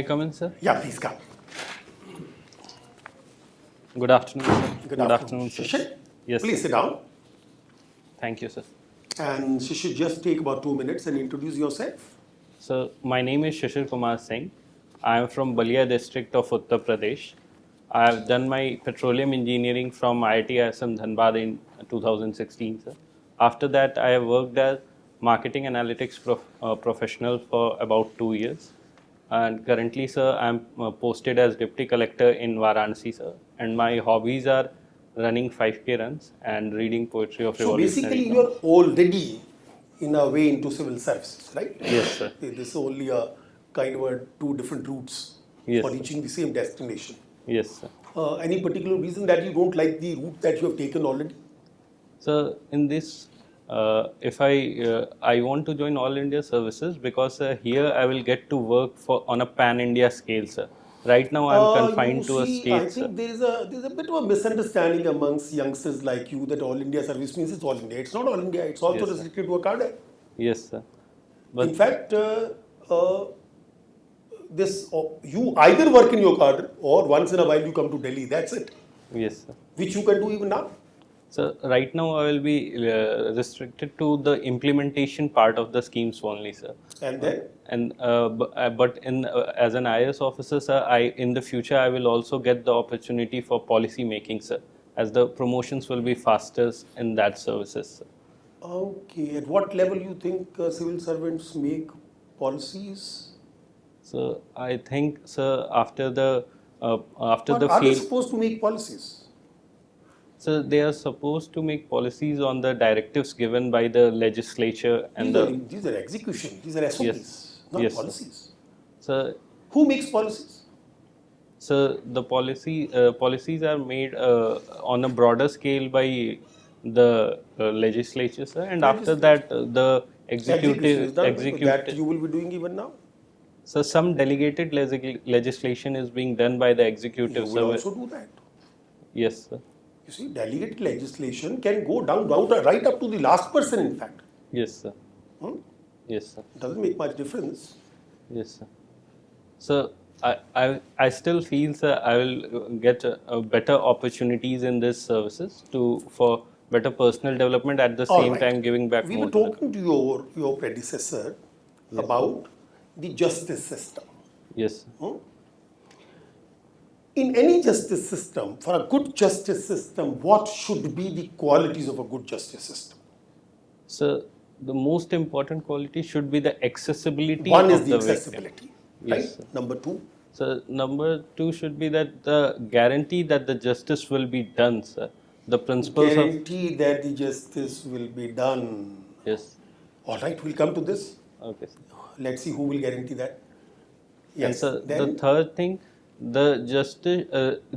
I come in, sir? Yeah, please come. Good afternoon, sir. Good afternoon, sir. Shishir. Yes, Please sir. sit down. Thank you, sir. And Shishir, just take about 2 minutes and introduce yourself. So, my name is Shishir Kumar Singh. I am from Balia district of Uttar Pradesh. I have done my petroleum engineering from IIT Dhanbad in 2016, sir. After that, I have worked as marketing analytics professional for about 2 years. And currently, sir, I am posted as Deputy Collector in Varanasi, sir. And my hobbies are running 5K runs and reading poetry of So revolutionary basically, songs. you are already in a way into civil services, right? Yes, sir. This is only a kind of two different routes Yes, for sir. reaching the same destination. Yes, sir. Any particular reason that you don't like the route that you have taken already? So in this, if I want to join All India Services because here I will get to work for on a pan India scale, sir. Right now I am confined to a I state, sir. think there's a bit of a misunderstanding amongst youngsters like you that All India Service means it's All India. It's not All India. It's also Yes, sir. restricted to a cadre. Yes, sir. In fact, you either work in your cadre or once in a while you come to Delhi. That's it. Yes, sir. Which you can do even now. So right now I will be restricted to the implementation part of the schemes only, sir. And then And but in as an IAS officer, sir, in the future I will also get the opportunity for policy making, sir, as the promotions will be faster in that services, sir. okay, at what level you think civil servants make policies? So I think, sir, after the But are they field, supposed to make policies? so they are supposed to make policies on the directives given by the legislature and These are execution. These are SOPs, not Yes, sir. policies. so Who makes policies? so the policies are made on a broader scale by the legislature, sir, and after that the Execution is done. That executive. you will be doing even now. So some delegated legislation is being done by the executive, You will sir. also do that. Yes, sir. You see, delegated legislation can go down right up to the last person, in fact. Yes, sir. Hmm? Yes, sir. Doesn't make much difference. Yes, sir. So I still feel, sir, I will get better opportunities in these services for better personal development at the All same right. time giving back We more were to the talking to your predecessor about the justice system. Yes, sir. In any justice system, for a good justice system, what should be the qualities of a good justice system? So the most important quality should be the accessibility One of is the the victim. accessibility, Yes, right? sir. Number two, So number two should be that the guarantee that the justice will be done, sir. The principles of guarantee that the justice will be done. yes. All right, we'll come to this. Okay, sir. Let's see who will guarantee that. And Yes. so the Then third thing, the justice,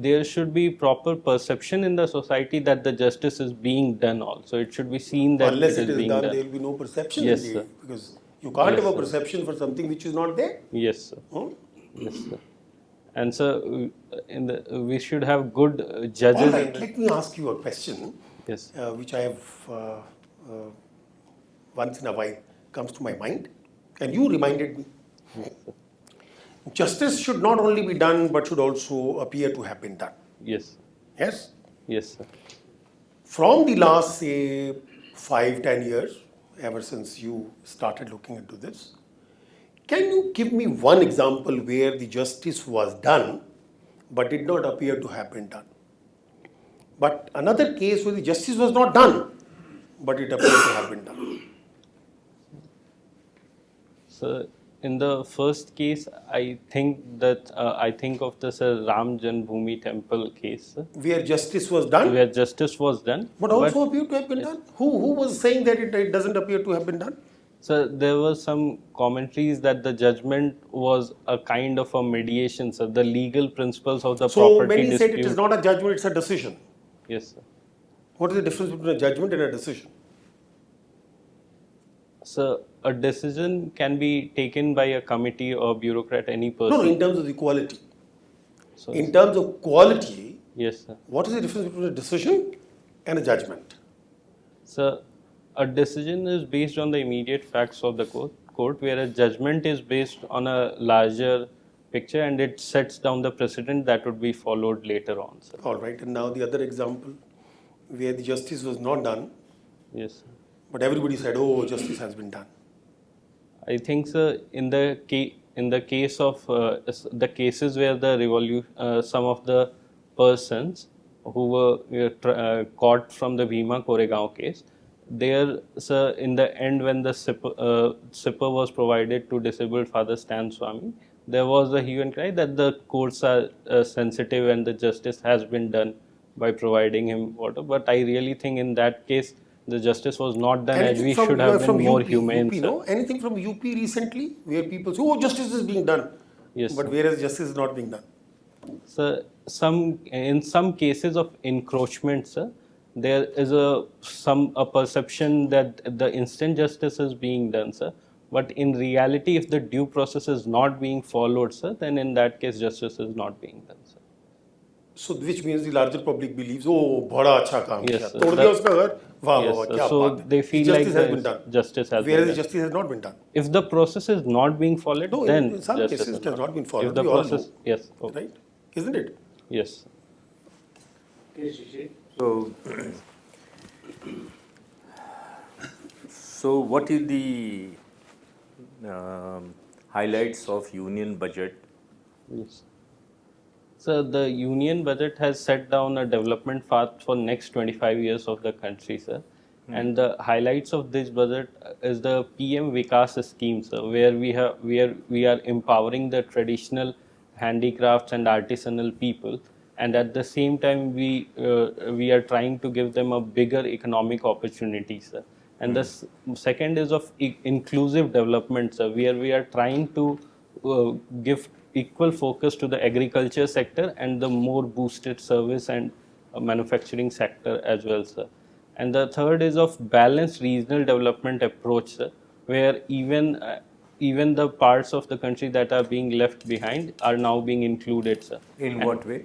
there should be proper perception in the society that the justice is being done. Also, it should be seen that unless it is being done, done. there will be no perception Yes, in the, sir. because you can't Yes, have a sir. perception for something which is not there. Yes, sir. Hmm? Yes, sir. And so, we should have good All judges. right, let me ask you a question, Yes. which I have once in a while comes to my mind, and you reminded me. Justice should not only be done, but should also appear to have been done. Yes. Yes? Yes, sir. From the last, say, 5-10 years, ever since you started looking into this, can you give me one example where the justice was done, but did not appear to have been done? But another case where the justice was not done, but it appeared to have been done. So, in the first case, I think that I think of the Ram Janmabhoomi temple case, sir, Where justice was done, where justice was done. but also appeared to have been done. Who was saying that it doesn't appear to have been done? So there were some commentaries that the judgment was a kind of a mediation, sir. The legal principles of the So property many dispute. said it is not a judgment, it's a decision. Yes, sir. What is the difference between a judgment and a decision? So a decision can be taken by a committee or bureaucrat, any person. No, in terms of the quality. So, In terms of quality, yes, sir. what is the difference between a decision and a judgment? So a decision is based on the immediate facts of the court, where a judgment is based on a larger picture, and it sets down the precedent that would be followed later on, sir. All right. And now the other example where the justice was not done, Yes, sir. but everybody said, oh, justice has been done. I think, sir, in the case of the cases where the some of the persons who were caught from the Bhima Koregaon case, there, sir, in the end, when the SIPR was provided to disabled Father Stan Swami, there was a hue and cry that the courts are sensitive and the justice has been done by providing him water. But I really think in that case, the justice was not done, as we should have been more humane. UP, no? Anything from UP recently where people say, oh, justice is being done. Yes, but sir. whereas justice is not being done. So, in some cases of encroachment, sir, there is a perception that the instant justice is being done, sir. But in reality, if the due process is not being followed, sir, then in that case, justice is not being done, sir. So, which means the larger public believes, oh, bada acha kaam Yes, kiya. sir. Tod diya uska ghar. Wow, Yes, wow, sir. kya So baat hai. they feel justice like has been done. Justice has Whereas been done. justice has not been done. If the process is not being followed, No, then in some justice cases is it has not been followed. If the We all process, know. yes, okay. Right? Isn't it? Yes. So, what is the highlights of union budget? Yes. So the union budget has set down a development path for next 25 years of the country, sir. And the highlights of this budget is the PM Vikas scheme, sir, where we are empowering the traditional handicrafts and artisanal people, and at the same time we are trying to give them a bigger economic opportunity, sir. And the second is of inclusive development, sir, where we are trying to give equal focus to the agriculture sector and the more boosted service and manufacturing sector as well, sir. And the third is of balanced regional development approach, sir, where even the parts of the country that are being left behind are now being included, sir. In what way?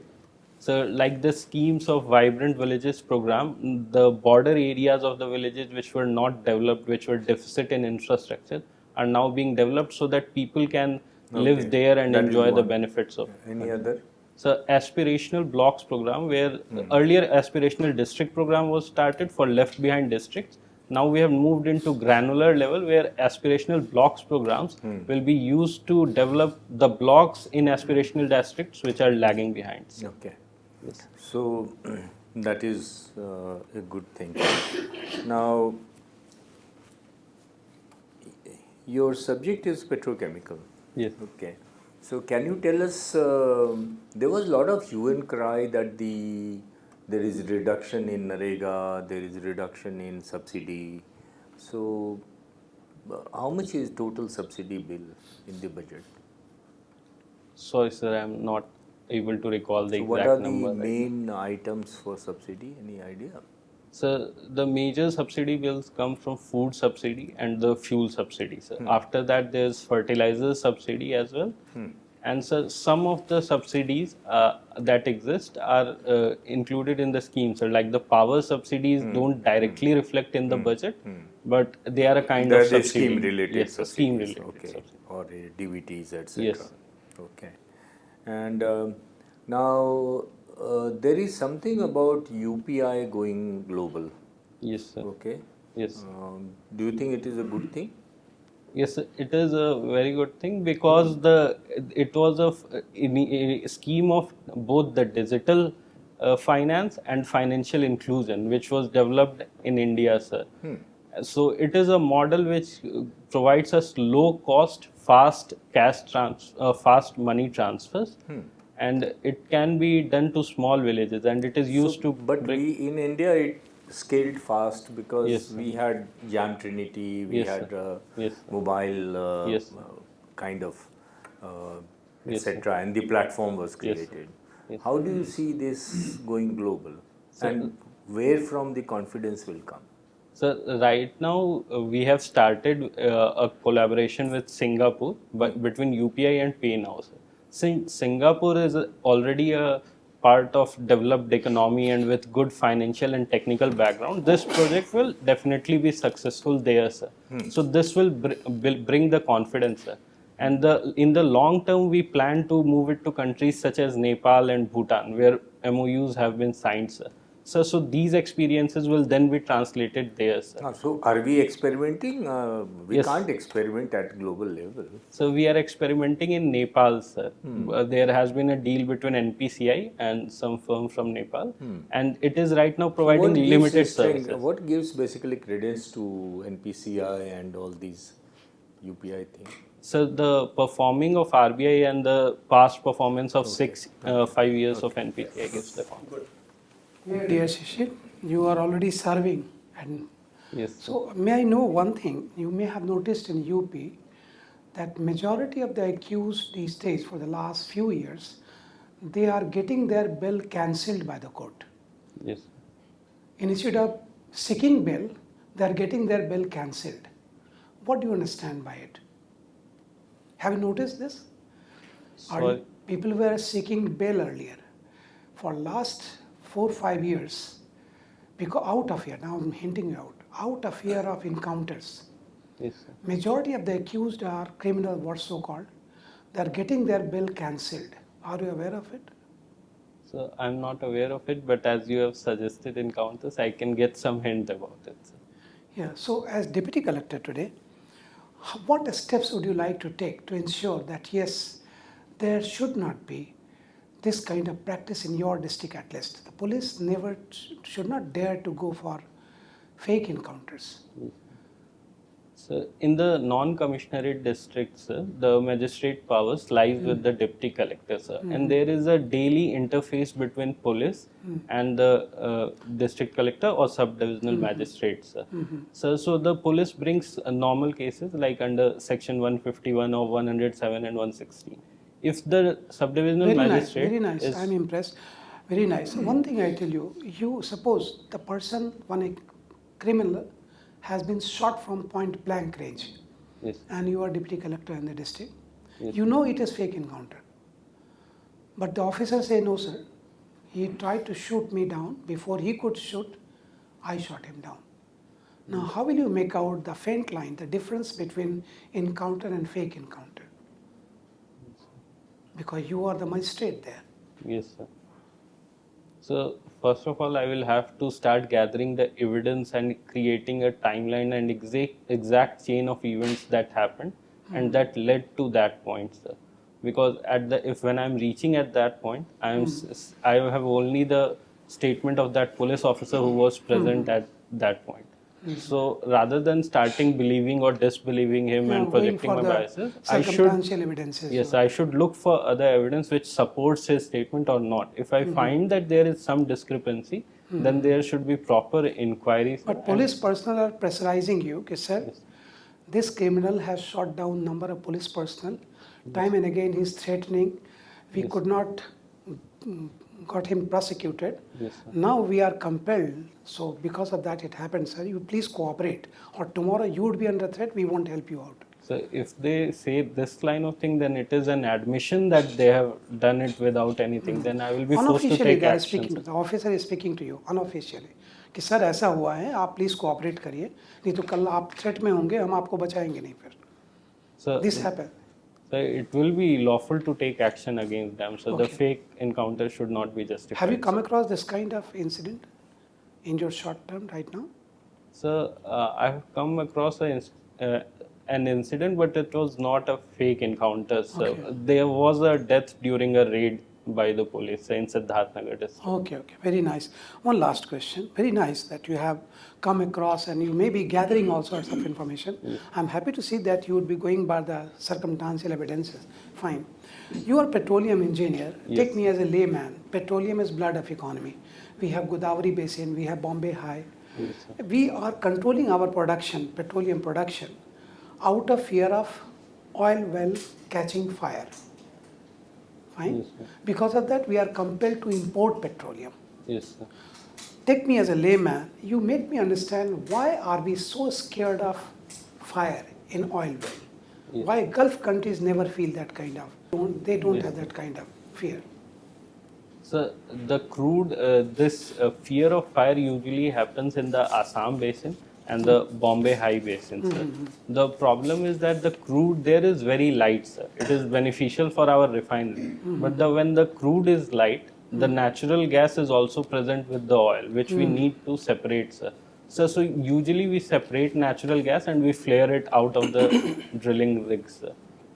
So, like the schemes of Vibrant Villages program, the border areas of the villages which were not developed, which were deficit in infrastructure, are now being developed so that people can live there and That is enjoy the one. benefits of. Any other? So, aspirational blocks program, where earlier aspirational district program was started for left behind districts. Now we have moved into granular level where aspirational blocks programs will be used to develop the blocks in aspirational districts which are lagging behind. Okay. Yes. So, that is a good thing. Now, your subject is petrochemical. Yes. Okay. So, can you tell us, there was a lot of hue and cry that there is reduction in Narega, there is reduction in subsidy. So, how much is total subsidy bill in the budget? Sorry, sir, I am not able to recall the So, exact what are the number. main items for subsidy? Any idea? So, the major subsidy bills come from food subsidy and the fuel subsidy, sir. After that, there's fertilizer subsidy as well. And so, some of the subsidies that exist are included in the scheme, sir. Like the power subsidies don't directly reflect in the budget, but they are a kind of subsidy. Scheme related yes, subsidies. scheme related Okay. subsidy. Or DVTs, etc. Yes. Okay. And now there is something about UPI going global. Yes, sir. Okay. Yes. Do you think it is a good thing? Yes, it is a very good thing because it was a scheme of both the digital finance and financial inclusion, which was developed in India, sir. So it is a model which provides us low cost, fast fast money transfers, and it can be done to small villages, and it is used to. But we in India it scaled fast because Yes, we had Jam Trinity, we Yes, had Yes. mobile Yes. kind of Yes, etc. And the platform was created. Yes. How do you see this going global? And where from the confidence will come? So right now we have started a collaboration with Singapore, but between UPI and PayNow. Singapore is already a part of developed economy and with good financial and technical background. This project will definitely be successful there, sir. So this will bring the confidence, sir. And in the long term, we plan to move it to countries such as Nepal and Bhutan, where MOUs have been signed, sir. So these experiences will then be translated there, sir. So are we experimenting? We Yes. can't experiment at global level. So we are experimenting in Nepal, sir. There has been a deal between NPCI and some firm from Nepal, and it is right now providing limited services. What gives basically credence to NPCI and all these UPI things? So the performing of RBI and the past performance of 5 years of NPCI gives the confidence. Dear Shishir, you are already serving, and Yes. so may I know one thing? You may have noticed in UP that majority of the accused these days for the last few years, they are getting their bail cancelled by the court. Yes. Instead of seeking bail, they are getting their bail cancelled. What do you understand by it? Have you noticed this? Sorry. People were seeking bail earlier. For last 4-5 years, because out of fear, now I'm hinting you out of fear of encounters, Yes, sir. majority of the accused are criminal, what's so called. They are getting their bail cancelled. Are you aware of it? So I'm not aware of it, but as you have suggested encounters, I can get some hint about it, sir. Yeah. So as Deputy Collector today, what steps would you like to take to ensure that yes, there should not be this kind of practice in your district at least? The police never should not dare to go for fake encounters. So in the non-commissionerate districts, sir, the magistrate powers lies with the deputy collector, sir, and there is a daily interface between police and the district collector or sub-divisional magistrate, sir. So the police brings normal cases like under section 151 or 107 and 116. If the sub-divisional magistrate very nice. is I'm impressed. Very nice. One thing I tell you, you suppose the person, one criminal, has been shot from point blank range, yes, and you are deputy collector in the district. Yes. You know it is fake encounter. But the officer say, no sir, he tried to shoot me down. Before he could shoot, I shot him down. Now how will you make out the faint line, the difference between encounter and fake encounter? Because you are the magistrate there. yes, sir. So first of all, I will have to start gathering the evidence and creating a timeline and exact chain of events that happened and that led to that point, sir. Because when I'm reaching at that point, I have only the statement of that police officer who was present at that point. So rather than starting believing or disbelieving him Now, and going projecting for my the biases, circumstantial evidences. yes, I should look for other evidence which supports his statement or not. If I find that there is some discrepancy, then there should be proper inquiries. But police personnel are pressurizing you, okay, sir, this criminal has shot down number of police personnel. Time and again he's threatening. We could not got him prosecuted. Yes, sir. Now we are compelled. So because of that it happened, sir. You please cooperate. Or tomorrow you would be under threat. We won't help you out. So if they say this line of thing, then it is an admission that they have done it without anything. Then I will be forced to Unofficially take they are action. speaking to the officer is speaking to you unofficially. कि sir ऐसा हुआ है, आप please cooperate करिए, नहीं तो कल आप थ्रेट में होंगे, हम आपको बचाएंगे नहीं फिर. So This happened. So it will be lawful to take action against them. So the fake encounter should not be justified. Have you come across this kind of incident in your short term right now? So I have come across an incident, but it was not a fake encounter. So Okay. there was a death during a raid by the police in Siddharthnagar district. Okay, very nice. One last question. Very nice that you have come across and you may be gathering all sorts of information. I'm happy to see that you would be going by the circumstantial evidences. Fine. You are petroleum engineer. Yes. Take me as a layman. Petroleum is blood of economy. We have Godavari Basin, we have Bombay High. Yes, sir. We are controlling our production, petroleum production, out of fear of oil well catching fire. Fine. Yes, sir. Because of that, we are compelled to import petroleum. Yes, sir. Take me as a layman, you make me understand why are we so scared of fire in oil well? Yes. Why Gulf countries never feel that kind of, they don't Yes. have that kind of fear. So the crude, this fear of fire usually happens in the Assam basin and the Bombay High Basin, sir. The problem is that the crude there is very light, sir. It is beneficial for our refinery. But when the crude is light, the natural gas is also present with the oil, which we need to separate, sir. So usually we separate natural gas and we flare it out of the drilling rigs, sir.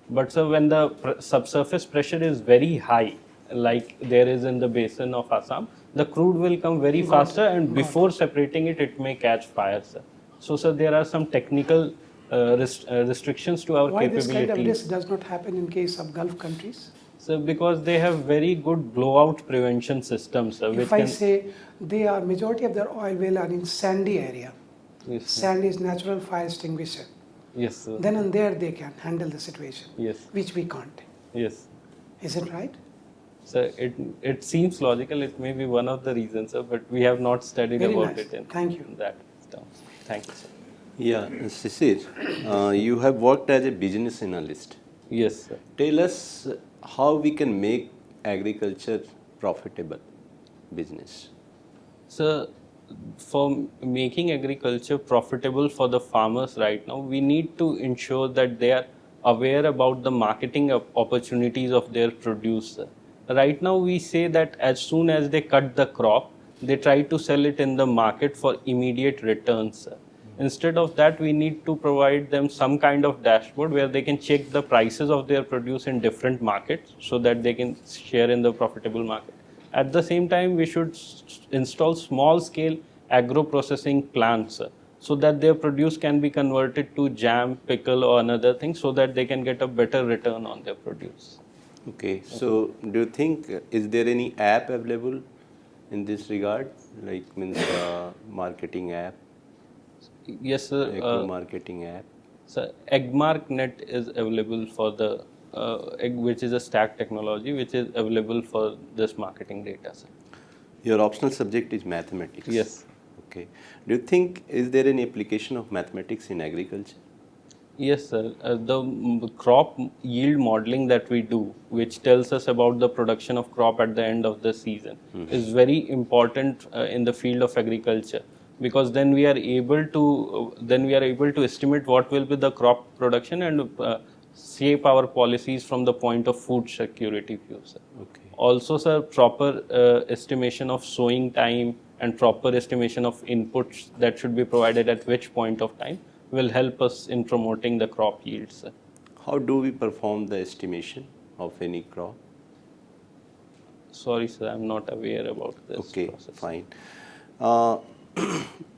But sir, when the subsurface pressure is very high, like there is in the basin of Assam, the crude will come very faster, and before separating it, it may catch fire, sir. So, sir, there are some technical restrictions to our Why this capability. kind of risk does not happen in case of Gulf countries? So, because they have very good blowout prevention systems, sir. If I say they are majority of their oil well are in sandy area, Yes, sir. sand is natural fire extinguisher. Yes, sir. Then and there they can handle the situation, Yes. which we can't. Yes. Is it right? So it seems logical. It may be one of the reasons, sir, but we have not studied Very about nice. it in Thank you. that terms. Thank you, sir. Yeah, Shishir, you have worked as a business analyst. Yes, sir. Tell us how we can make agriculture profitable business. So, for making agriculture profitable for the farmers right now, we need to ensure that they are aware about the marketing opportunities of their produce. Right now, we say that as soon as they cut the crop, they try to sell it in the market for immediate returns. Instead of that, we need to provide them some kind of dashboard where they can check the prices of their produce in different markets so that they can share in the profitable market. At the same time, we should install small-scale agro-processing plants so that their produce can be converted to jam, pickle, or another thing so that they can get a better return on their produce. Okay, so do you think, is there any app available in this regard, like means marketing app, Yes, sir. agro marketing app? So EggMarkNet is available for the which is a stack technology, which is available for this marketing data, sir. Your optional subject is mathematics. Yes. Okay. Do you think, is there any application of mathematics in agriculture? Yes, sir. The crop yield modeling that we do, which tells us about the production of crop at the end of the season, is very important in the field of agriculture, because then we are able to estimate what will be the crop production and shape our policies from the point of food security view, sir. Okay. Also, sir, proper estimation of sowing time and proper estimation of inputs that should be provided at which point of time will help us in promoting the crop yields, sir. How do we perform the estimation of any crop? Sorry, sir, I'm not aware about this Okay, process. fine.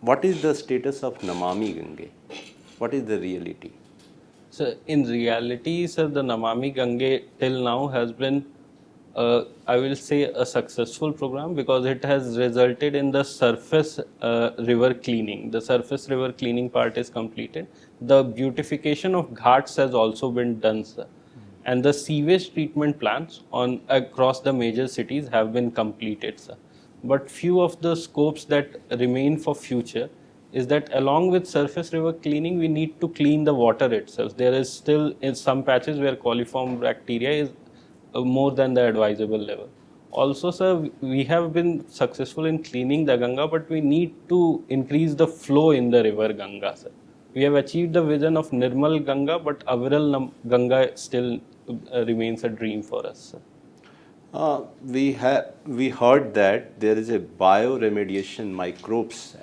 What is the status of Namami Gange? What is the reality? So, in reality, sir, the Namami Gange till now has been, I will say, a successful program because it has resulted in the surface river cleaning. The surface river cleaning part is completed. The beautification of ghats has also been done, sir. And the sewage treatment plants across the major cities have been completed, sir. But few of the scopes that remain for future is that along with surface river cleaning, we need to clean the water itself. There is still in some patches where coliform bacteria is more than the advisable level. Also, sir, we have been successful in cleaning the Ganga, but we need to increase the flow in the river Ganga, sir. We have achieved the vision of Nirmal Ganga, but Aviral Ganga still remains a dream for us, sir. We heard that there is a bioremediation microbes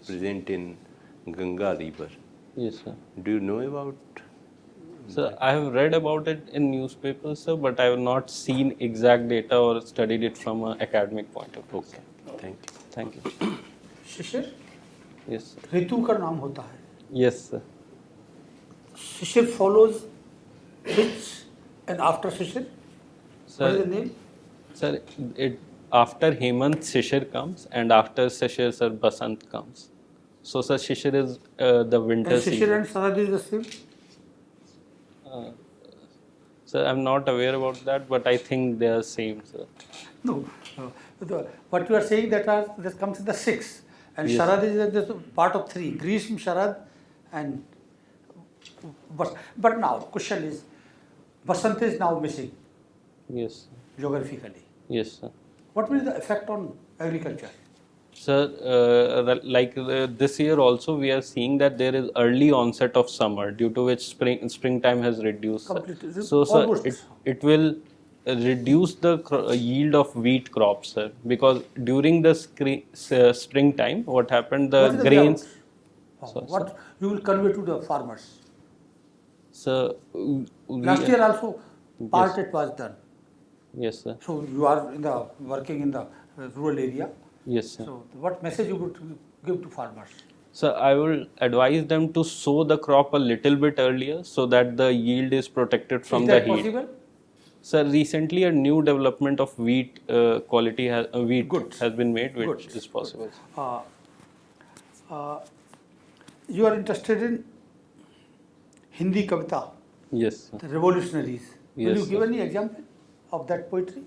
present in Ganga river. Yes, sir. Do you know about? So I have read about it in newspapers, sir, but I have not seen exact data or studied it from an academic point of view. Okay, thank you. Thank you. Shishir Yes, sir. ऋतु का नाम होता है. Yes, sir. Shishir follows which and after Shishir? What is the Sir, name? sir, after Hemant Shishir comes, and after Shishir, sir, Basant comes. So, sir, Shishir is the winter And season. Shishir and Sarad is the same? Sir, I'm not aware about that, but I think they are same, sir. No. What you are saying that comes in the 6, and Yes. Sharad is the part of 3. Grishma, Sharad, and but now question is, Basant is now missing Yes, sir. geographically. Yes, sir. What will be the effect on agriculture? Sir, this year also we are seeing that there is early onset of summer, due to which springtime has reduced, sir. Completely. So sir, Almost. it will reduce the yield of wheat crops, sir, because during the springtime, what happened, the What is the grains. layout? Sorry, What sir. you will convey to the farmers? Sir, Last year also, part Yes. it was done. Yes, sir. So you are working in the rural area. Yes, sir. So what message you would give to farmers? So I will advise them to sow the crop a little bit earlier so that the yield is protected from Is the that heat. possible? Sir, recently a new development of wheat quality wheat Good. has been made, which Good. is possible. You are interested in Hindi Kavita, Yes, sir. the revolutionaries. Will Yes, you give sir. any example of that poetry?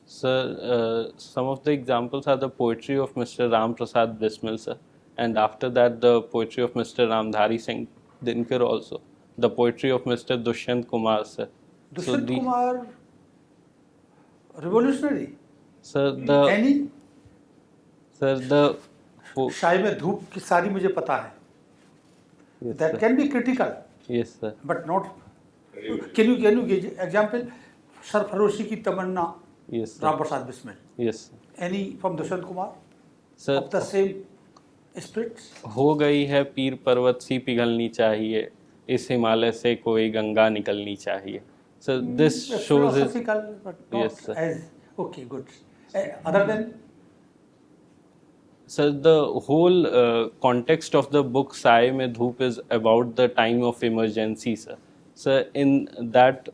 Sir, some of the examples are the poetry of Mr. Ram Prasad Bismil, sir, and after that the poetry of Mr. Ramdhari Singh Dinkar also, the poetry of Mr. Dushyant Kumar, sir. Dushyanth the, Kumar, revolutionary. sir, Any? the शाय में धूप की सारी मुझे पता है. yes, That sir. can be critical, Yes, sir. but not. Can you give example? सरफरोशी की तमन्ना. Yes, sir. Ram Prasad Bismil. Yes, sir. Any from Dushyanth Kumar? Sir, Of the same spirit? हो गई है पीर पर्वत सी पिघलनी चाहिए, इस हिमालय से कोई गंगा निकलनी चाहिए. So this shows his. Philosophical, but not Yes, sir. as okay, good. Other than So the whole context of the book Sai Mein Dhoop is about the time of emergency, sir. So in that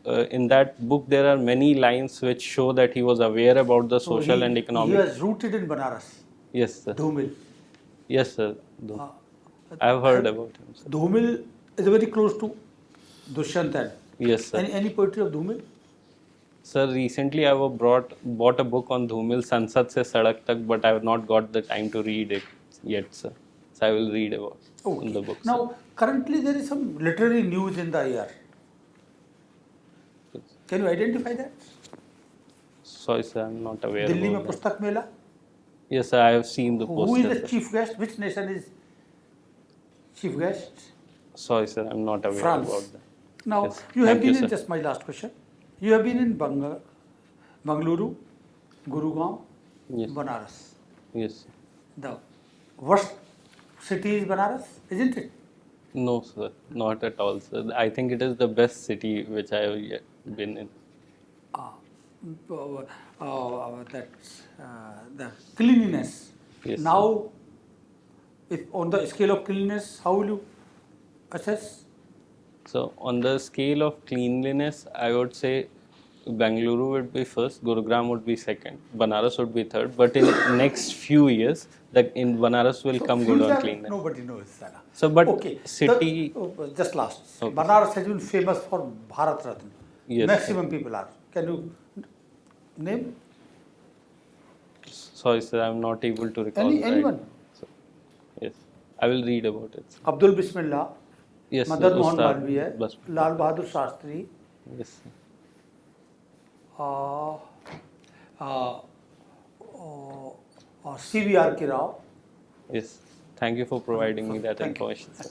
book there are many lines which show that he was aware about the so social he, and he economic. was rooted in Banaras, Yes, sir. Dhumil. Yes, sir. I've heard about him, sir. Dhumil is very close to Dushyant. And Yes, sir. any poetry of Dhumil? Sir, recently I bought a book on Dhumil, Sansad Se Sadak Tak, but I have not got the time to read it yet, sir. So I will read about in the book. Now, currently there is some literary news in the air. Sir. Can you identify that? Sorry, sir, I'm not aware Delhi में about that. पुस्तक मेला. Yes, sir, I have seen the Who poster. is the sir. chief guest? Which nation is chief guest? Sorry, sir, I'm not aware France. about that. Now, Yes. you have Thank you, been in, sir. just my last question, you have been in Bangalore, Gurugram, Yes. Banaras. Yes. The worst city is Banaras, isn't it? No, sir, not at all, sir. I think it is the best city which I have yet been in. The cleanliness. Yes, Now, if on the scale of cleanliness, how will you assess? So, on the scale of cleanliness, I would say Bangalore would be first, Gurugram would be second, Banaras would be third. But in next few years, in Banaras will come good on Future, cleanliness. nobody knows, Sana. So, but Okay, city. just last. Okay. Banaras has been famous for Bharat Ratna. Yes, Maximum people are. Can you name? Sorry, sir, I'm not able to recall. Anyone? So, yes, I will read about it. Abdul Bismillah, Yes, sir, Madan Mohan Ustad Malviya, Bas- Lal Bahadur Shastri, Yes, sir. CVR Rao. Yes. Thank you for providing me that Thank you. information, sir.